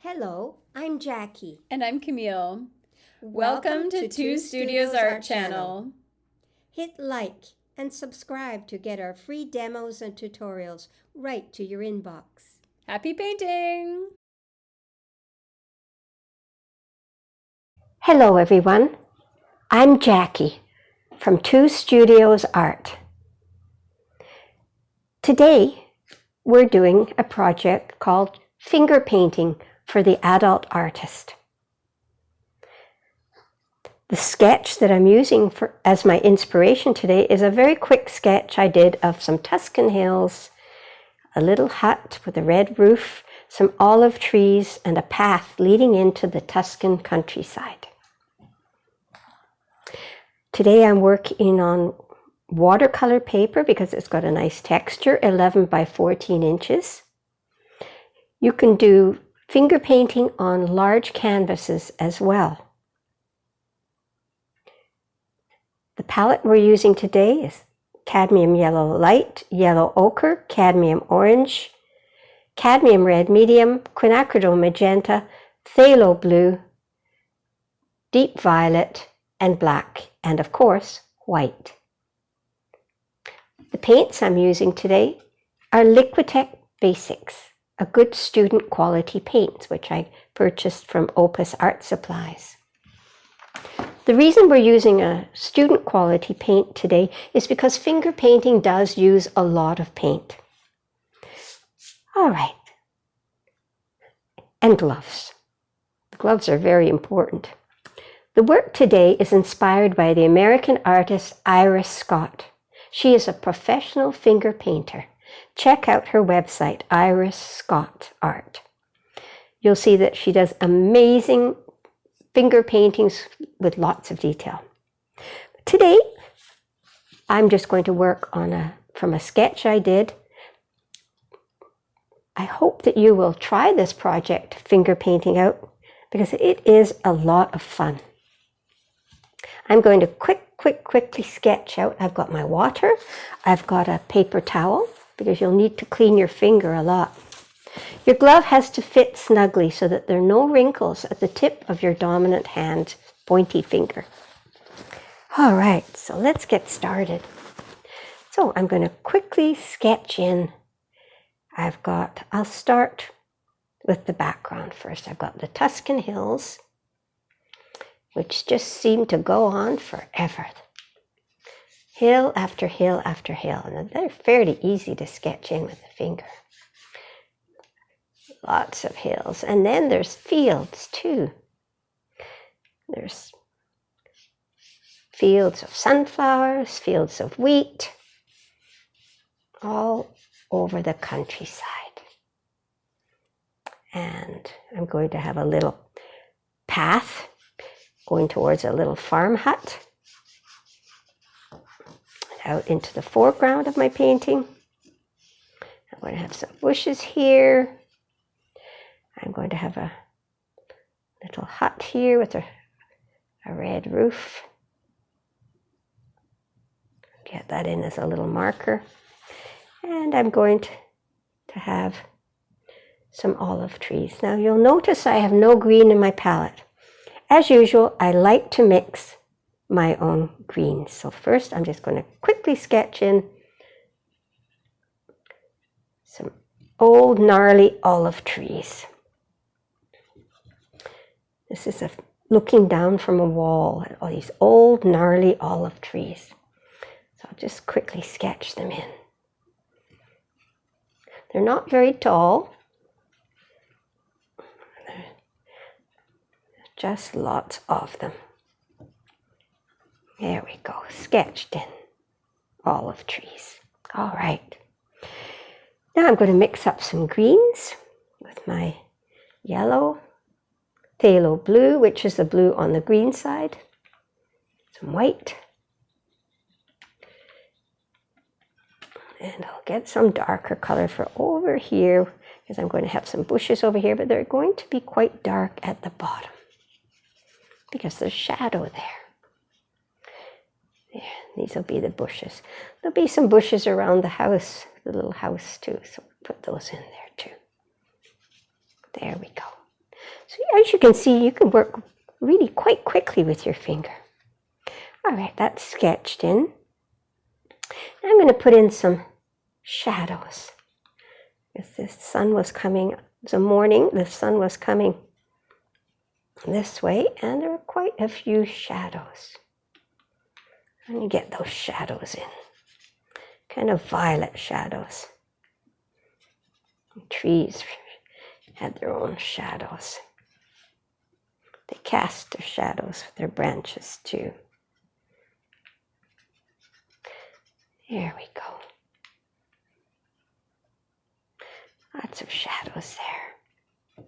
Hello, I'm Jackie. And I'm Camille. Welcome to Two Studios Art Channel. Hit like and subscribe to get our free demos and tutorials right to your inbox. Happy painting! Hello everyone, I'm Jackie from Two Studios Art. Today we're doing a project called finger painting for the adult artist. The sketch that I'm using as my inspiration today is a very quick sketch I did of some Tuscan hills, a little hut with a red roof, some olive trees, and a path leading into the Tuscan countryside. Today I'm working on watercolor paper because it's got a nice texture, 11 by 14 inches. You can do finger painting on large canvases as well. The palette we're using today is cadmium yellow light, yellow ochre, cadmium orange, cadmium red medium, quinacridone magenta, phthalo blue, deep violet, and black, and of course, white. The paints I'm using today are Liquitex Basics, a good student quality paints, which I purchased from Opus Art Supplies. The reason we're using a student quality paint today is because finger painting does use a lot of paint. All right. And gloves. The gloves are very important. The work today is inspired by the American artist Iris Scott. She is a professional finger painter. Check out her website, Iris Scott Art. You'll see that she does amazing finger paintings with lots of detail. Today, I'm just going to work on from a sketch I did. I hope that you will try this project, finger painting out, because it is a lot of fun. I'm going to quickly sketch out. I've got my water. I've got a paper towel because you'll need to clean your finger a lot. Your glove has to fit snugly so that there are no wrinkles at the tip of your dominant hand, pointy finger. All right, so let's get started. So I'm going to quickly sketch in. I'll start with the background first. I've got the Tuscan hills, which just seem to go on forever. Hill after hill after hill, and they're fairly easy to sketch in with the finger. Lots of hills. And then there's fields too. There's fields of sunflowers, fields of wheat, all over the countryside. And I'm going to have a little path going towards a little farm hut. Out into the foreground of my painting. I'm going to have some bushes here. I'm going to have a little hut here with a red roof. Get that in as a little marker. And I'm going to have some olive trees. Now you'll notice I have no green in my palette. As usual, I like to mix my own greens. So first I'm just going to quickly sketch in some old gnarly olive trees. This is looking down from a wall at all these old gnarly olive trees. So I'll just quickly sketch them in. They're not very tall. There's just lots of them. There we go, sketched in olive trees. All right. Now I'm going to mix up some greens with my yellow, phthalo blue, which is the blue on the green side, some white, and I'll get some darker color for over here because I'm going to have some bushes over here, but they're going to be quite dark at the bottom because there's shadow there. There, these will be the bushes. There'll be some bushes around the house, the little house too, so put those in there too. There we go. as you can see, you can work really quite quickly with your finger. All right, that's sketched in. I'm going to put in some shadows. As the sun was coming, it was a morning, the sun was coming this way, and there were quite a few shadows. And you get those shadows in, kind of violet shadows. The trees had their own shadows. They cast their shadows with their branches too. There we go. Lots of shadows there.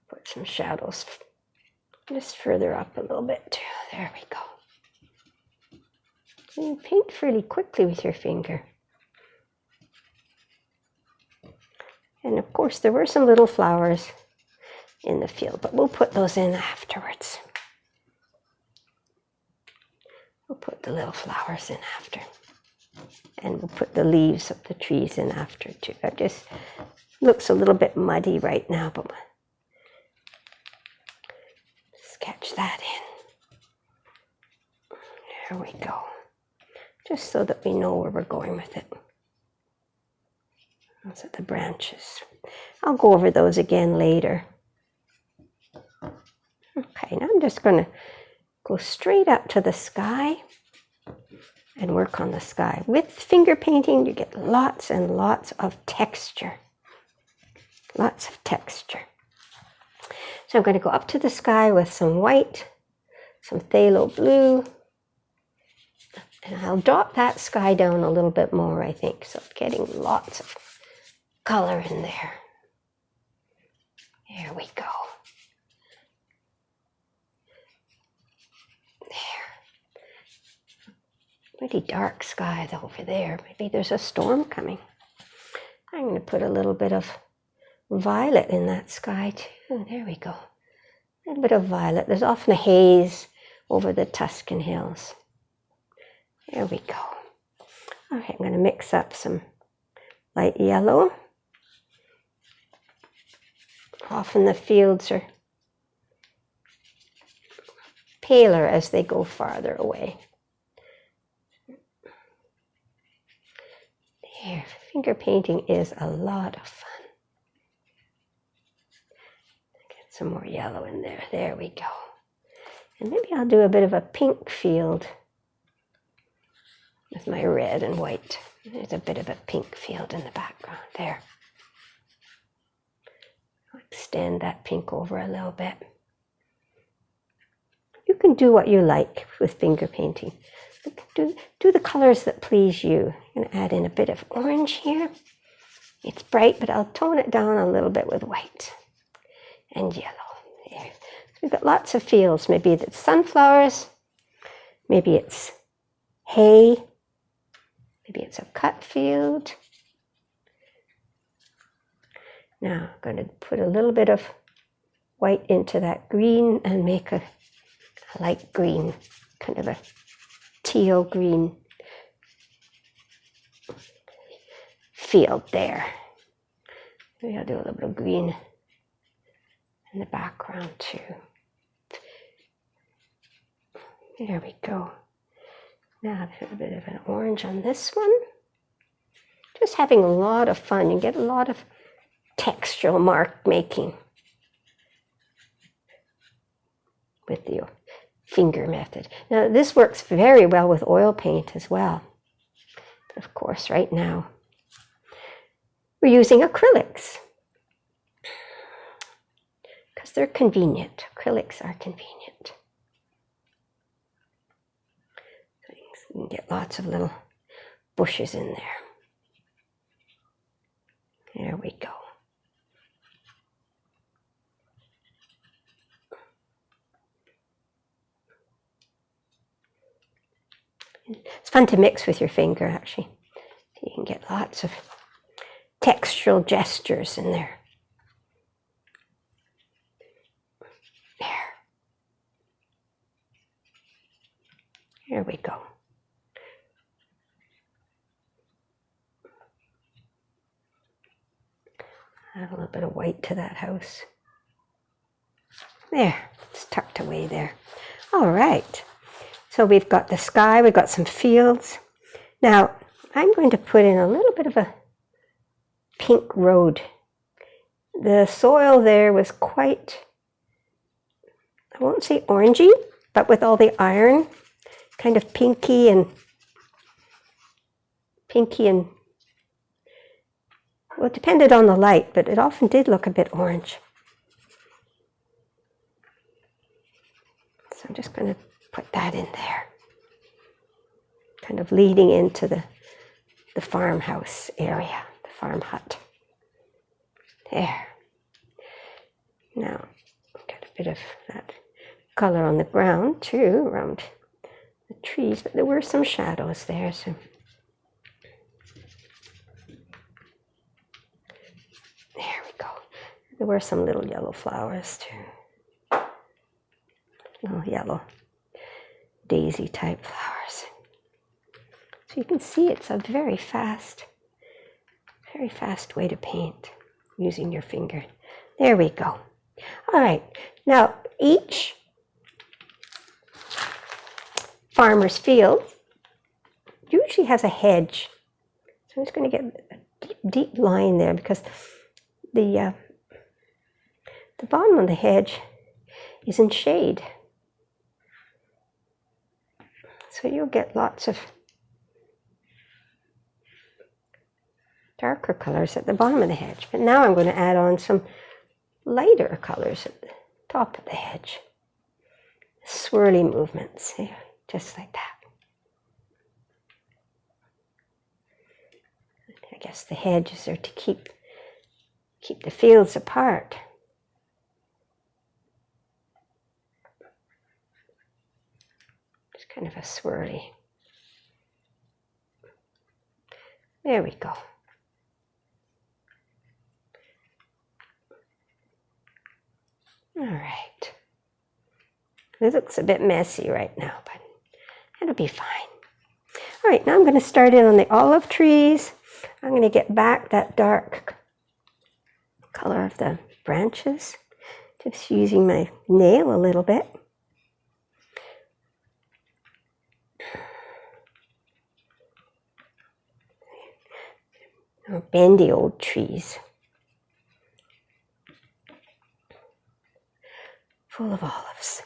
Put some shadows just further up a little bit too. There we go. You paint fairly quickly with your finger. And of course there were some little flowers in the field, but we'll put those in afterwards. We'll put the little flowers in after. And we'll put the leaves of the trees in after too. It just looks a little bit muddy right now, but sketch that in. There we go. Just so that we know where we're going with it. Those are the branches. I'll go over those again later. Okay, now I'm just going to go straight up to the sky and work on the sky. With finger painting, you get lots and lots of texture. Lots of texture. So I'm going to go up to the sky with some white, some phthalo blue, and I'll drop that sky down a little bit more, I think, so getting lots of color in there. There we go. Pretty dark sky over there. Maybe there's a storm coming. I'm going to put a little bit of violet in that sky too. There we go. A little bit of violet. There's often a haze over the Tuscan hills. There we go. All right, I'm going to mix up some light yellow. Often the fields are paler as they go farther away. There, finger painting is a lot of fun. Get some more yellow in there. There we go. And maybe I'll do a bit of a pink field with my red and white. There's a bit of a pink field in the background there. I'll extend that pink over a little bit. You can do what you like with finger painting. Do the colors that please you. I'm going to add in a bit of orange here. It's bright, but I'll tone it down a little bit with white and yellow. There. So we've got lots of fields. Maybe it's sunflowers. Maybe it's hay. Maybe it's a cut field. Now I'm going to put a little bit of white into that green and make a light green, kind of a teal green field there. Maybe I'll do a little bit of green in the background too. There we go. Now a bit of an orange on this one. Just having a lot of fun. You get a lot of textural mark making with the finger method. Now this works very well with oil paint as well. But of course, right now we're using acrylics because they're convenient. Acrylics are convenient. So you can get lots of little bushes in there. There we go. It's fun to mix with your finger, actually. You can get lots of textural gestures in there. There we go. Add a little bit of white to that house. There, it's tucked away there. All right, so we've got the sky, we've got some fields. Now, I'm going to put in a little bit of a pink road. The soil there was quite, I won't say orangey, but with all the iron, kind of pinky and, well, it depended on the light, but it often did look a bit orange. So I'm just going to put that in there, kind of leading into the farmhouse area, the farm hut. There. Now, get a bit of that color on the ground too, around the trees, but there were some shadows there, so there we go. There were some little yellow flowers too. Little yellow daisy type flowers. So you can see it's a very fast way to paint using your finger. There we go. All right, now each farmer's field usually has a hedge. So I'm just going to get a deep line there because the bottom of the hedge is in shade. So you'll get lots of darker colors at the bottom of the hedge. But now I'm going to add on some lighter colors at the top of the hedge. Swirly movements, just like that. I guess the hedges are to keep the fields apart. Just kind of a swirly. There we go. All right. This looks a bit messy right now, but it'll be fine. All right, now I'm going to start in on the olive trees. I'm going to get back that dark color of the branches, just using my nail a little bit. Oh, bendy old trees. Full of olives.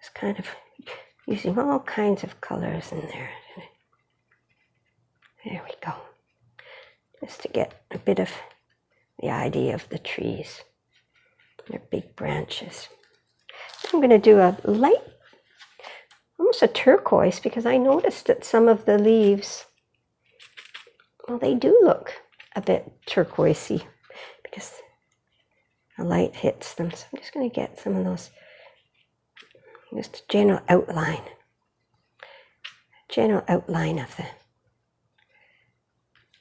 Just kind of using all kinds of colors in there. There we go. Just to get a bit of the idea of the trees, their big branches. I'm going to do a light, almost a turquoise, because I noticed that some of the leaves, well, they do look a bit turquoisey because the light hits them. So I'm just going to get some of those, just a general outline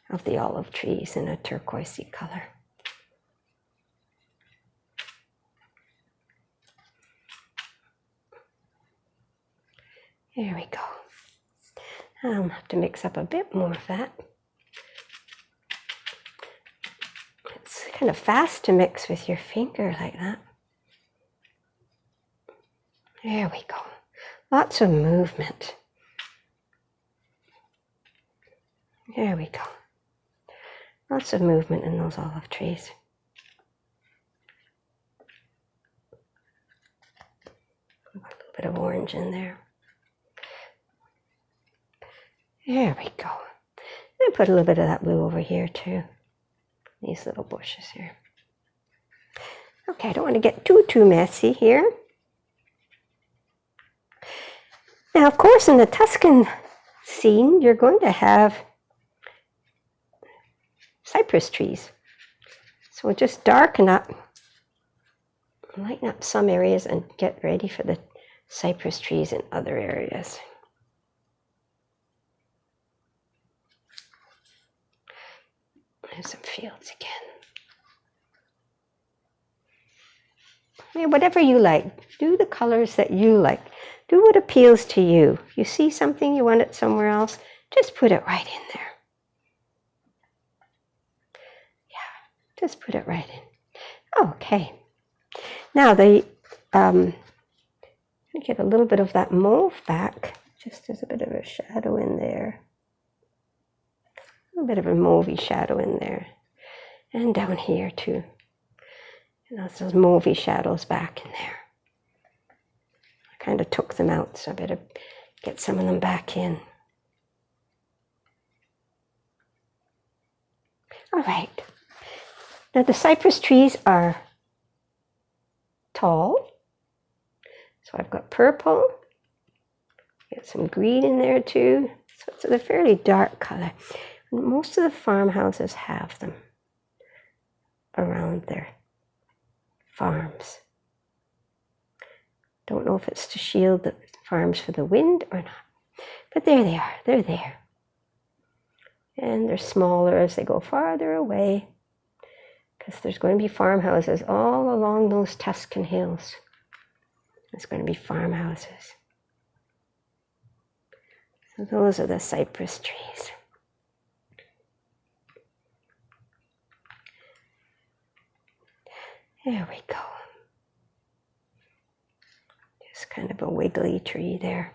of the olive trees in a turquoisey color. There we go. I'll have to mix up a bit more of that. It's kind of fast to mix with your finger like that. There we go. Lots of movement. There we go. Lots of movement in those olive trees. A little bit of orange in there. There we go. And put a little bit of that blue over here too. These little bushes here. Okay, I don't want to get too messy here. Now, of course, in the Tuscan scene, you're going to have cypress trees. So we'll just darken up, lighten up some areas and get ready for the cypress trees in other areas. There's some fields again. whatever you like. Do the colors that you like. Do what appeals to you. You see something, you want it somewhere else, just put it right in there. Yeah, just put it right in. Okay. Now get a little bit of that mauve back. Just there's a bit of a shadow in there. A little bit of a mauvey shadow in there. And down here too. And those mauvey shadows back in there. I kind of took them out, so I better get some of them back in. All right. Now the cypress trees are tall. So I've got purple. Get some green in there too. So it's a fairly dark color. Most of the farmhouses have them around their farms. Don't know if it's to shield the farms for the wind or not. But there they are. They're there. And they're smaller as they go farther away, because there's going to be farmhouses all along those Tuscan hills. There's going to be farmhouses. So those are the cypress trees. There we go. Just kind of a wiggly tree there.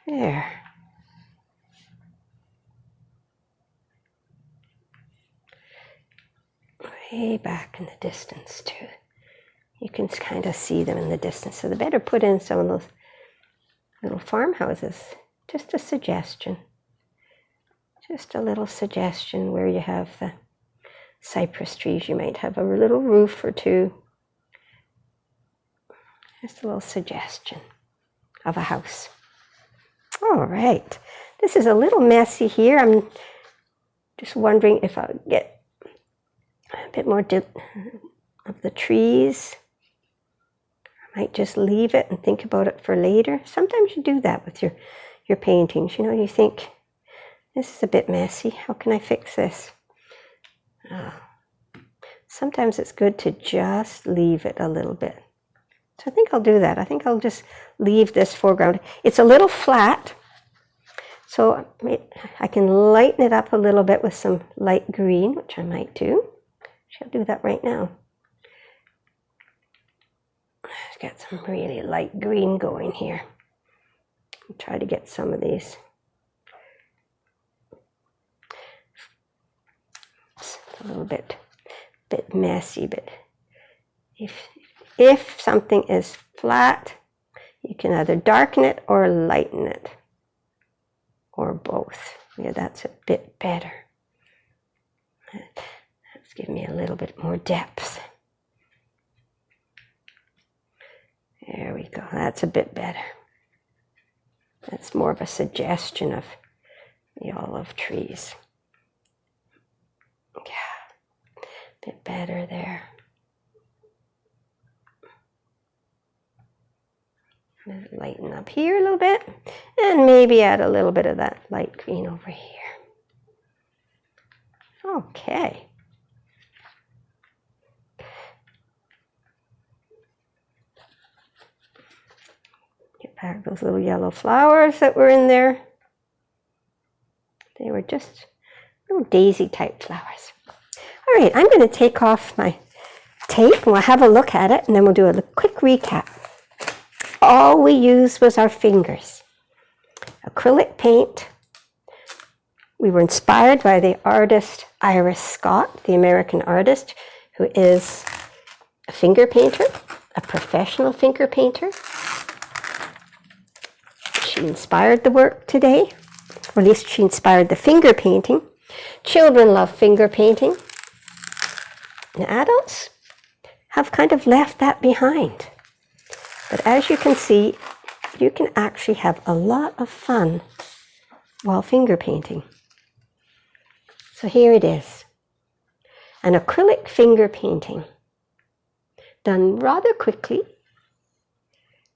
There. Way back in the distance too. You can kind of see them in the distance. So they better put in some of those little farmhouses. Just a suggestion. Just a little suggestion where you have the cypress trees. You might have a little roof or two. Just a little suggestion of a house. All right. This is a little messy here. I'm just wondering if I'll get a bit more of the trees. I might just leave it and think about it for later. Sometimes you do that with your paintings. You know, you think, this is a bit messy. How can I fix this? Sometimes it's good to just leave it a little bit. So I think I'll do that. I think I'll just leave this foreground. It's a little flat, so I can lighten it up a little bit with some light green, which I might do. I'll do that right now. Let's get some really light green going here. I'll try to get some of these. It's a little bit messy, but if something is flat, you can either darken it or lighten it, or both. Yeah, that's a bit better. That's giving me a little bit more depth. There we go. That's a bit better. That's more of a suggestion of the olive trees. Yeah, a bit better there. Lighten up here a little bit, and maybe add a little bit of that light green over here. Okay. Get back those little yellow flowers that were in there. They were just little daisy type flowers. All right, I'm going to take off my tape and we'll have a look at it, and then we'll do a quick recap. All we used was our fingers. Acrylic paint. We were inspired by the artist Iris Scott, the American artist, who is a finger painter, a professional finger painter. She inspired the work today, or at least she inspired the finger painting. Children love finger painting. And adults have kind of left that behind. But as you can see, you can actually have a lot of fun while finger painting. So here it is, an acrylic finger painting done rather quickly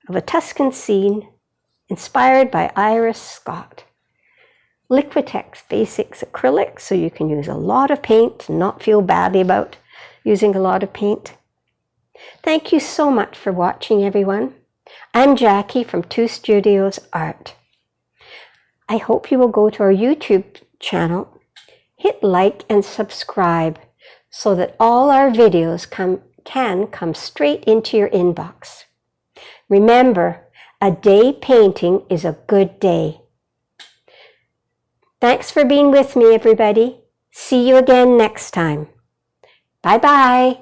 of a Tuscan scene inspired by Iris Scott. Liquitex Basics acrylic, so you can use a lot of paint and not feel badly about using a lot of paint. Thank you so much for watching, everyone. I'm Jackie from Two Studios Art. I hope you will go to our YouTube channel, hit like and subscribe so that all our videos can come straight into your inbox. Remember, a day painting is a good day. Thanks for being with me, everybody. See you again next time. Bye-bye.